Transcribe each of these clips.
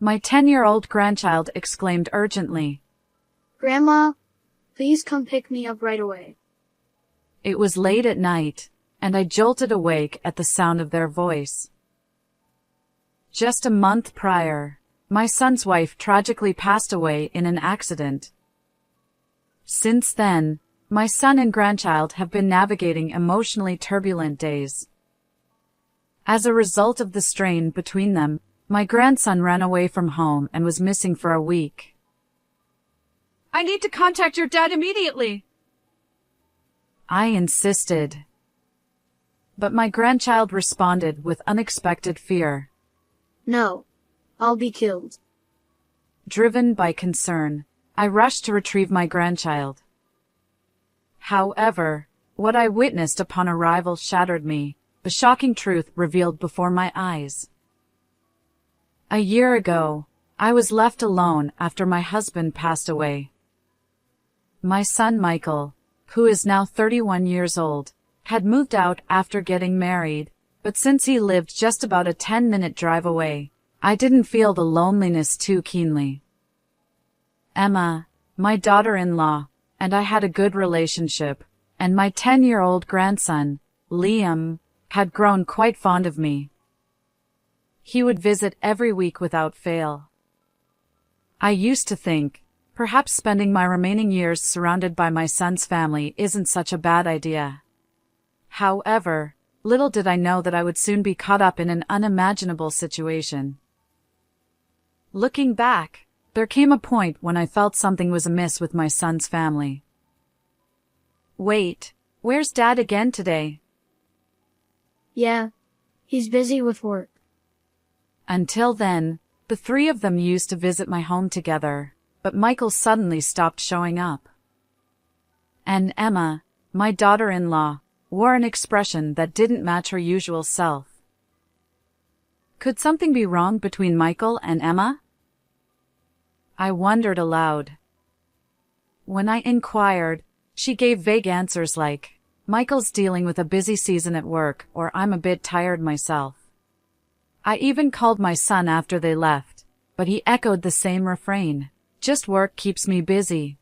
My 10-year-old grandchild exclaimed urgently. Grandma, please come pick me up right away. It was late at night, and I jolted awake at the sound of their voice. Just a month prior, my son's wife tragically passed away in an accident. Since then, my son and grandchild have been navigating emotionally turbulent days. As a result of the strain between them, my grandson ran away from home and was missing for a week. I need to contact your dad immediately. I insisted. But my grandchild responded with unexpected fear. No, I'll be killed. Driven by concern, I rushed to retrieve my grandchild. However, what I witnessed upon arrival shattered me, the shocking truth revealed before my eyes. A year ago, I was left alone after my husband passed away. My son Michael, who is now 31 years old, had moved out after getting married, but since he lived just about a 10-minute drive away, I didn't feel the loneliness too keenly. Emma, my daughter-in-law, and I had a good relationship, and my 10-year-old grandson, Liam, had grown quite fond of me. He would visit every week without fail. I used to think, perhaps spending my remaining years surrounded by my son's family isn't such a bad idea. However, little did I know that I would soon be caught up in an unimaginable situation. Looking back, there came a point when I felt something was amiss with my son's family. Wait, where's Dad again today? Yeah, he's busy with work. Until then, the three of them used to visit my home together, but Michael suddenly stopped showing up. And Emma, my daughter-in-law, wore an expression that didn't match her usual self. Could something be wrong between Michael and Emma? I wondered aloud. When I inquired, she gave vague answers like, "Michael's dealing with a busy season at work," or "I'm a bit tired myself." I even called my son after they left, but he echoed the same refrain, "Just work keeps me busy."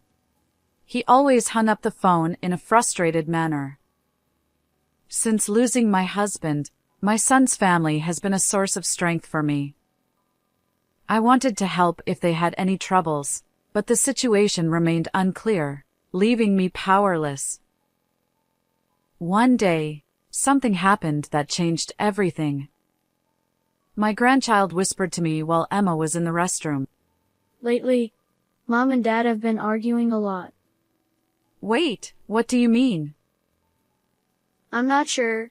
He always hung up the phone in a frustrated manner. Since losing my husband, my son's family has been a source of strength for me. I wanted to help if they had any troubles, but the situation remained unclear, leaving me powerless. One day, something happened that changed everything. My grandchild whispered to me while Emma was in the restroom. Lately, Mom and Dad have been arguing a lot. Wait, what do you mean? I'm not sure,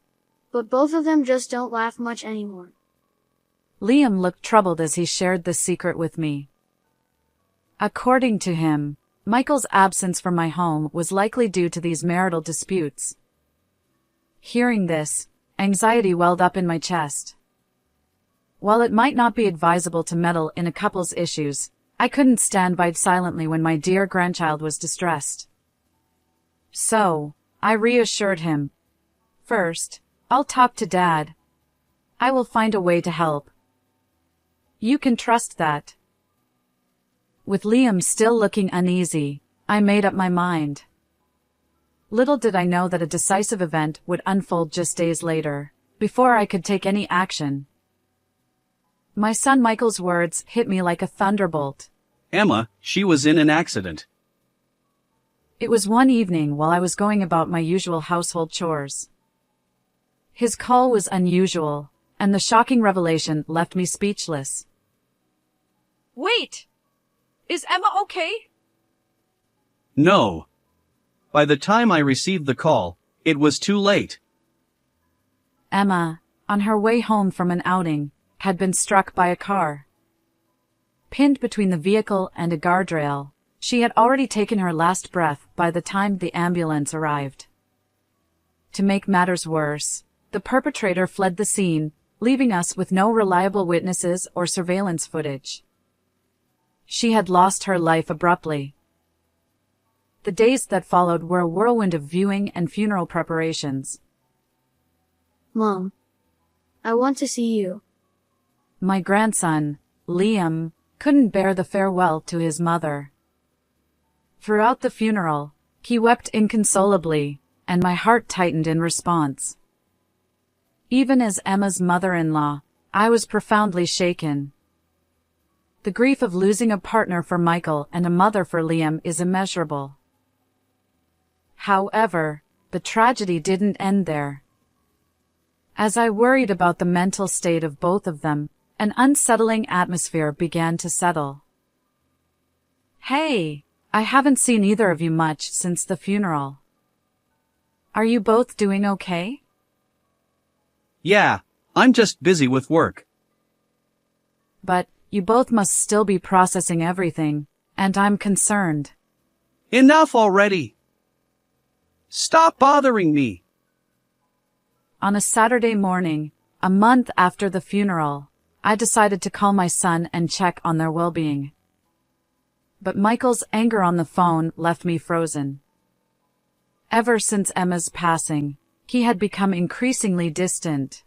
but both of them just don't laugh much anymore. Liam looked troubled as he shared this secret with me. According to him, Michael's absence from my home was likely due to these marital disputes. Hearing this, anxiety welled up in my chest. While it might not be advisable to meddle in a couple's issues, I couldn't stand by silently when my dear grandchild was distressed. So, I reassured him. First, I'll talk to Dad. I will find a way to help. You can trust that. With Liam still looking uneasy, I made up my mind. Little did I know that a decisive event would unfold just days later, before I could take any action. My son Michael's words hit me like a thunderbolt. Emma, she was in an accident. It was one evening while I was going about my usual household chores. His call was unusual, and the shocking revelation left me speechless. Wait! Is Emma okay? No. By the time I received the call, it was too late. Emma, on her way home from an outing, had been struck by a car. Pinned between the vehicle and a guardrail, she had already taken her last breath by the time the ambulance arrived. To make matters worse, the perpetrator fled the scene, leaving us with no reliable witnesses or surveillance footage. She had lost her life abruptly. The days that followed were a whirlwind of viewing and funeral preparations. Mom, I want to see you. My grandson, Liam, couldn't bear the farewell to his mother. Throughout the funeral, he wept inconsolably, and my heart tightened in response. Even as Emma's mother-in-law, I was profoundly shaken. The grief of losing a partner for Michael and a mother for Liam is immeasurable. However, the tragedy didn't end there. As I worried about the mental state of both of them, an unsettling atmosphere began to settle. Hey, I haven't seen either of you much since the funeral. Are you both doing okay? Yeah, I'm just busy with work. But you both must still be processing everything, and I'm concerned. Enough already. Stop bothering me. On a Saturday morning, a month after the funeral, I decided to call my son and check on their well-being. But Michael's anger on the phone left me frozen. Ever since Emma's passing, he had become increasingly distant.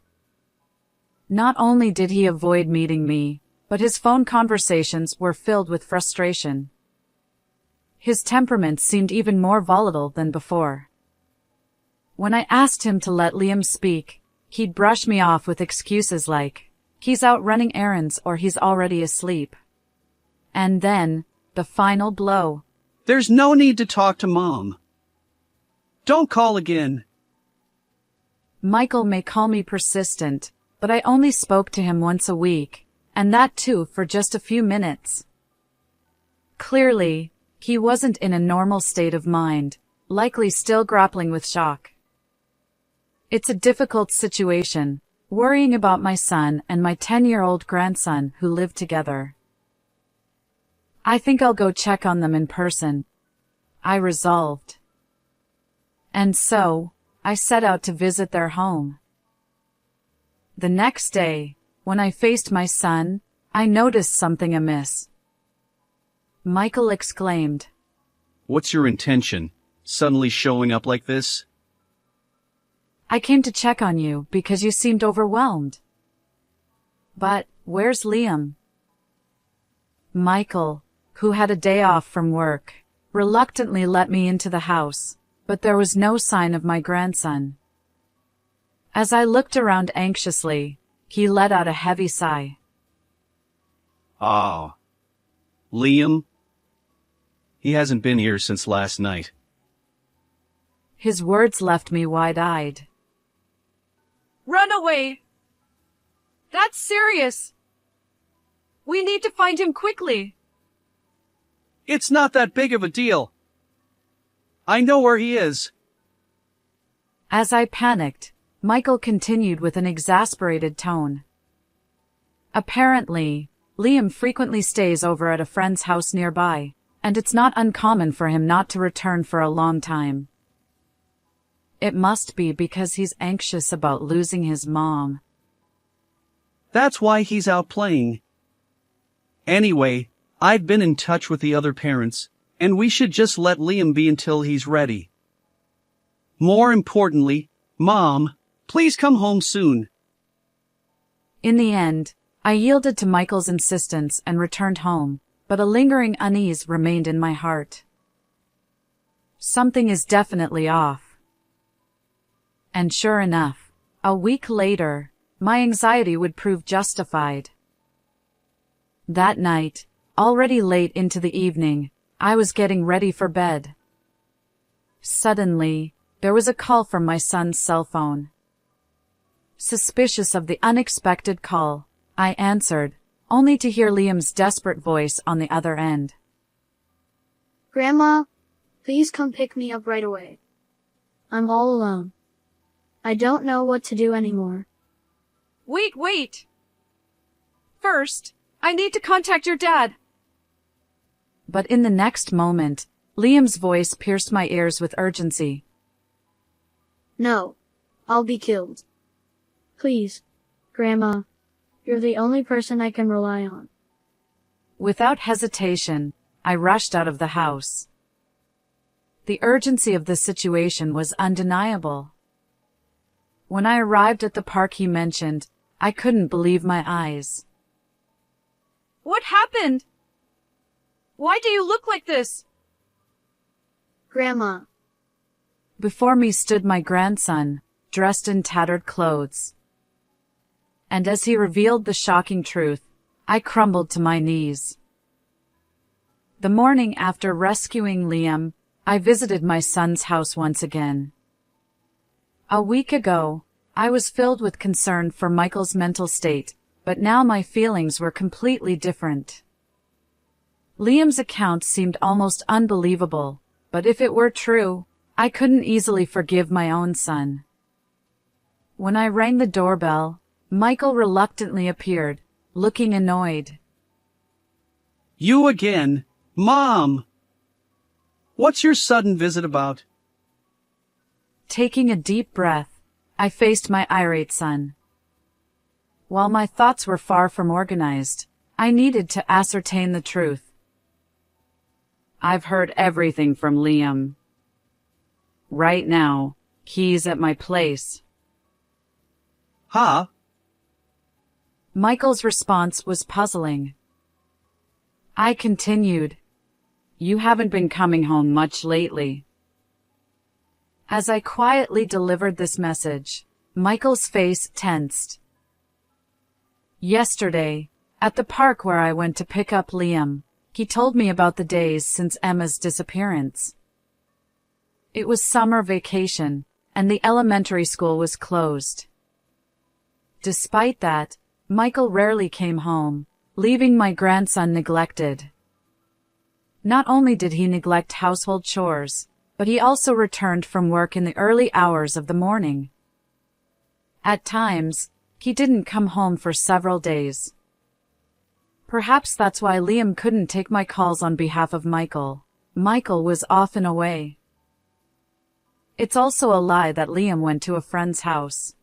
Not only did he avoid meeting me, but his phone conversations were filled with frustration. His temperament seemed even more volatile than before. When I asked him to let Liam speak, he'd brush me off with excuses like, he's out running errands or he's already asleep. And then, the final blow. There's no need to talk to Mom. Don't call again. Michael may call me persistent, but I only spoke to him once a week, and that too for just a few minutes. Clearly, he wasn't in a normal state of mind, likely still grappling with shock. It's a difficult situation, worrying about my son and my 10-year-old grandson who live together. I think I'll go check on them in person, I resolved. And so, I set out to visit their home. The next day, when I faced my son, I noticed something amiss. Michael exclaimed, What's your intention, suddenly showing up like this? I came to check on you because you seemed overwhelmed. But, where's Liam? Michael, who had a day off from work, reluctantly let me into the house, but there was no sign of my grandson. As I looked around anxiously, he let out a heavy sigh. Ah. Liam? He hasn't been here since last night. His words left me wide-eyed. Run away! That's serious! We need to find him quickly! It's not that big of a deal. I know where he is. As I panicked, Michael continued with an exasperated tone. Apparently, Liam frequently stays over at a friend's house nearby, and it's not uncommon for him not to return for a long time. It must be because he's anxious about losing his mom. That's why he's out playing. Anyway, I've been in touch with the other parents, and we should just let Liam be until he's ready. More importantly, Mom, please come home soon. In the end, I yielded to Michael's insistence and returned home, but a lingering unease remained in my heart. Something is definitely off. And sure enough, a week later, my anxiety would prove justified. That night, already late into the evening, I was getting ready for bed. Suddenly, there was a call from my son's cell phone. Suspicious of the unexpected call, I answered, only to hear Liam's desperate voice on the other end. Grandma, please come pick me up right away. I'm all alone. I don't know what to do anymore. Wait! First, I need to contact your dad. But in the next moment, Liam's voice pierced my ears with urgency. No, I'll be killed. Please, Grandma, you're the only person I can rely on. Without hesitation, I rushed out of the house. The urgency of the situation was undeniable. When I arrived at the park he mentioned, I couldn't believe my eyes. What happened? Why do you look like this? Grandma, Before me stood my grandson, dressed in tattered clothes. And as he revealed the shocking truth, I crumbled to my knees. The morning after rescuing Liam, I visited my son's house once again. A week ago, I was filled with concern for Michael's mental state, but now my feelings were completely different. Liam's account seemed almost unbelievable, but if it were true, I couldn't easily forgive my own son. When I rang the doorbell, Michael reluctantly appeared, looking annoyed. You again, Mom! What's your sudden visit about? Taking a deep breath, I faced my irate son. While my thoughts were far from organized, I needed to ascertain the truth. I've heard everything from Liam. Right now, he's at my place. Huh? Michael's response was puzzling. I continued, You haven't been coming home much lately. As I quietly delivered this message, Michael's face tensed. Yesterday, at the park where I went to pick up Liam, he told me about the days since Emma's disappearance. It was summer vacation, and the elementary school was closed. Despite that, Michael rarely came home, leaving my grandson neglected. Not only did he neglect household chores, but he also returned from work in the early hours of the morning. At times, he didn't come home for several days. Perhaps that's why Liam couldn't take my calls on behalf of Michael. Michael was often away. It's also a lie that Liam went to a friend's house.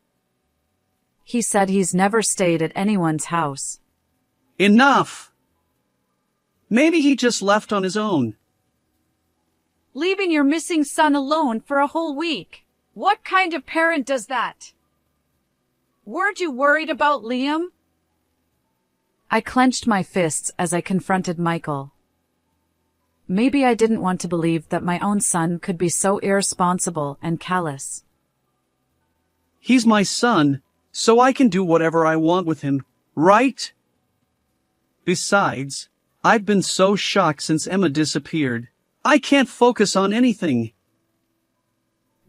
He said he's never stayed at anyone's house. Enough! Maybe he just left on his own. Leaving your missing son alone for a whole week. What kind of parent does that? Weren't you worried about Liam? I clenched my fists as I confronted Michael. Maybe I didn't want to believe that my own son could be so irresponsible and callous. He's my son, so I can do whatever I want with him, right? Besides, I've been so shocked since Emma disappeared. I can't focus on anything.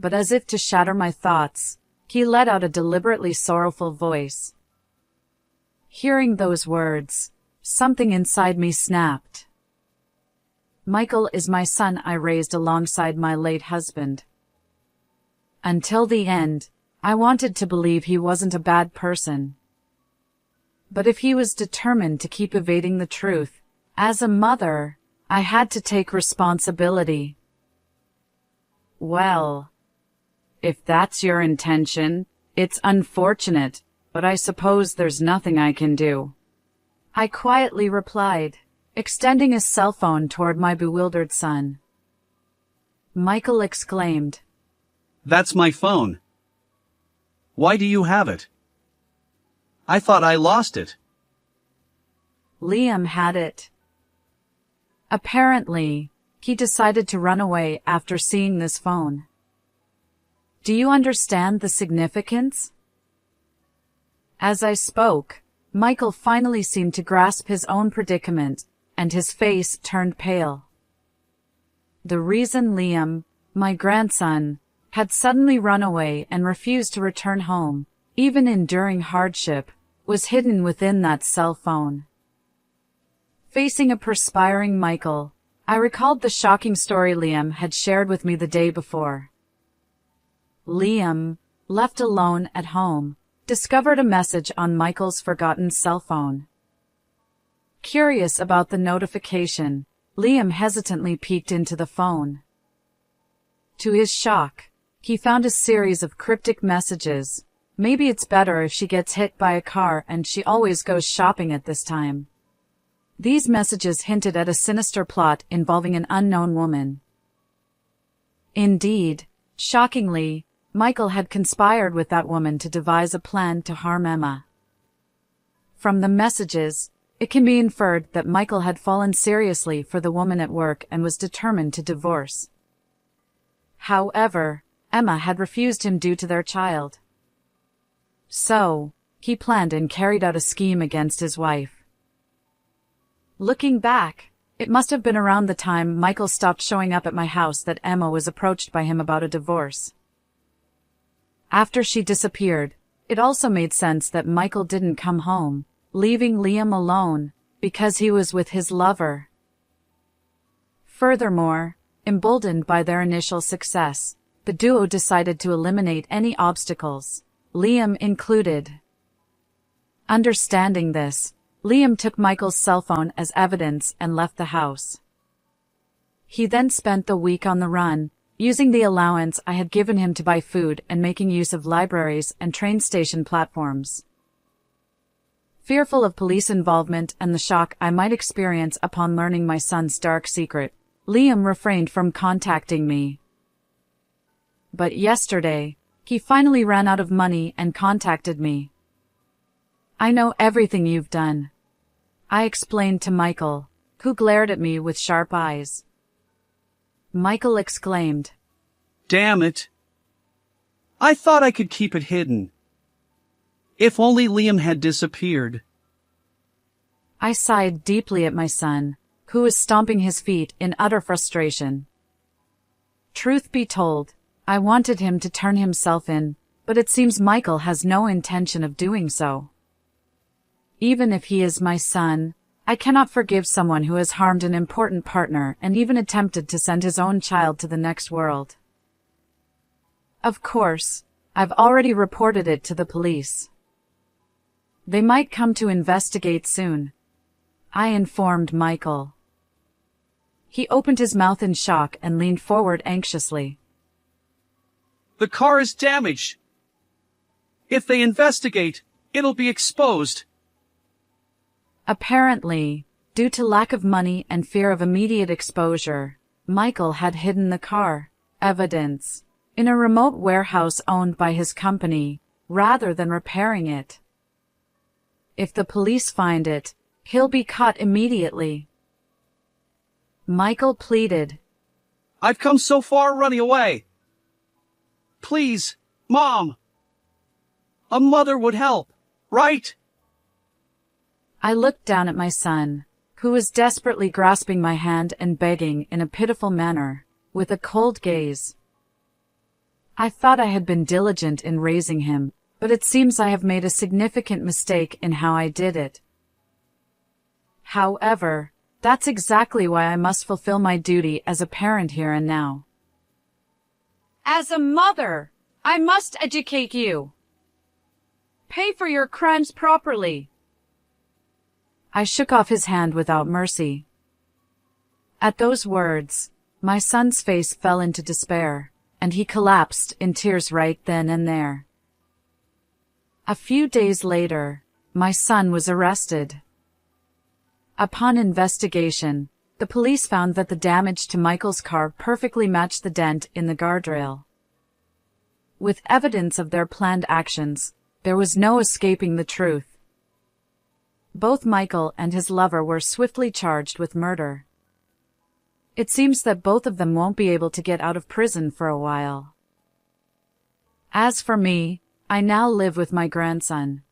But as if to shatter my thoughts, he let out a deliberately sorrowful voice. Hearing those words, something inside me snapped. Michael is my son I raised alongside my late husband. Until the end, I wanted to believe he wasn't a bad person. But if he was determined to keep evading the truth, as a mother, I had to take responsibility. Well, if that's your intention, it's unfortunate, but I suppose there's nothing I can do. I quietly replied, extending a cell phone toward my bewildered son. Michael exclaimed, That's my phone. Why do you have it? I thought I lost it. Liam had it. Apparently, he decided to run away after seeing this phone. Do you understand the significance? As I spoke, Michael finally seemed to grasp his own predicament, and his face turned pale. The reason Liam, my grandson, had suddenly run away and refused to return home, even enduring hardship, was hidden within that cell phone. Facing a perspiring Michael, I recalled the shocking story Liam had shared with me the day before. Liam, left alone at home, discovered a message on Michael's forgotten cell phone. Curious about the notification, Liam hesitantly peeked into the phone. To his shock, he found a series of cryptic messages. Maybe it's better if she gets hit by a car and she always goes shopping at this time. These messages hinted at a sinister plot involving an unknown woman. Indeed, shockingly, Michael had conspired with that woman to devise a plan to harm Emma. From the messages, it can be inferred that Michael had fallen seriously for the woman at work and was determined to divorce. However, Emma had refused him due to their child. So, he planned and carried out a scheme against his wife. Looking back, it must have been around the time Michael stopped showing up at my house that Emma was approached by him about a divorce. After she disappeared, it also made sense that Michael didn't come home, leaving Liam alone, because he was with his lover. Furthermore, emboldened by their initial success, the duo decided to eliminate any obstacles, Liam included. Understanding this, Liam took Michael's cell phone as evidence and left the house. He then spent the week on the run, using the allowance I had given him to buy food and making use of libraries and train station platforms. Fearful of police involvement and the shock I might experience upon learning my son's dark secret, Liam refrained from contacting me. But yesterday, he finally ran out of money and contacted me. "I know everything you've done," I explained to Michael, who glared at me with sharp eyes. Michael exclaimed, "Damn it! I thought I could keep it hidden. If only Liam had disappeared." I sighed deeply at my son, who was stomping his feet in utter frustration. Truth be told, I wanted him to turn himself in, but it seems Michael has no intention of doing so. Even if he is my son, I cannot forgive someone who has harmed an important partner and even attempted to send his own child to the next world. Of course, I've already reported it to the police. They might come to investigate soon, I informed Michael. He opened his mouth in shock and leaned forward anxiously. "The car is damaged. If they investigate, it'll be exposed." Apparently, due to lack of money and fear of immediate exposure, Michael had hidden the car evidence in a remote warehouse owned by his company, rather than repairing it. If the police find it, he'll be caught immediately. Michael pleaded, "I've come so far running away. Please, Mom. A mother would help, right?" I looked down at my son, who was desperately grasping my hand and begging in a pitiful manner, with a cold gaze. I thought I had been diligent in raising him, but it seems I have made a significant mistake in how I did it. However, that's exactly why I must fulfill my duty as a parent here and now. As a mother, I must educate you. Pay for your crimes properly. I shook off his hand without mercy. At those words, my son's face fell into despair, and he collapsed in tears right then and there. A few days later, my son was arrested. Upon investigation, the police found that the damage to Michael's car perfectly matched the dent in the guardrail. With evidence of their planned actions, there was no escaping the truth. Both Michael and his lover were swiftly charged with murder. It seems that both of them won't be able to get out of prison for a while. As for me, I now live with my grandson.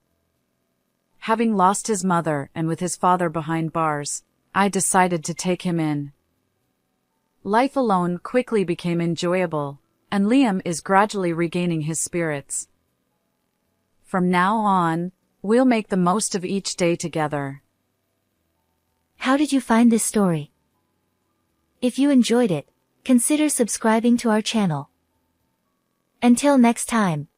Having lost his mother and with his father behind bars, I decided to take him in. Life alone quickly became enjoyable, and Liam is gradually regaining his spirits. From now on, we'll make the most of each day together. How did you find this story? If you enjoyed it, consider subscribing to our channel. Until next time.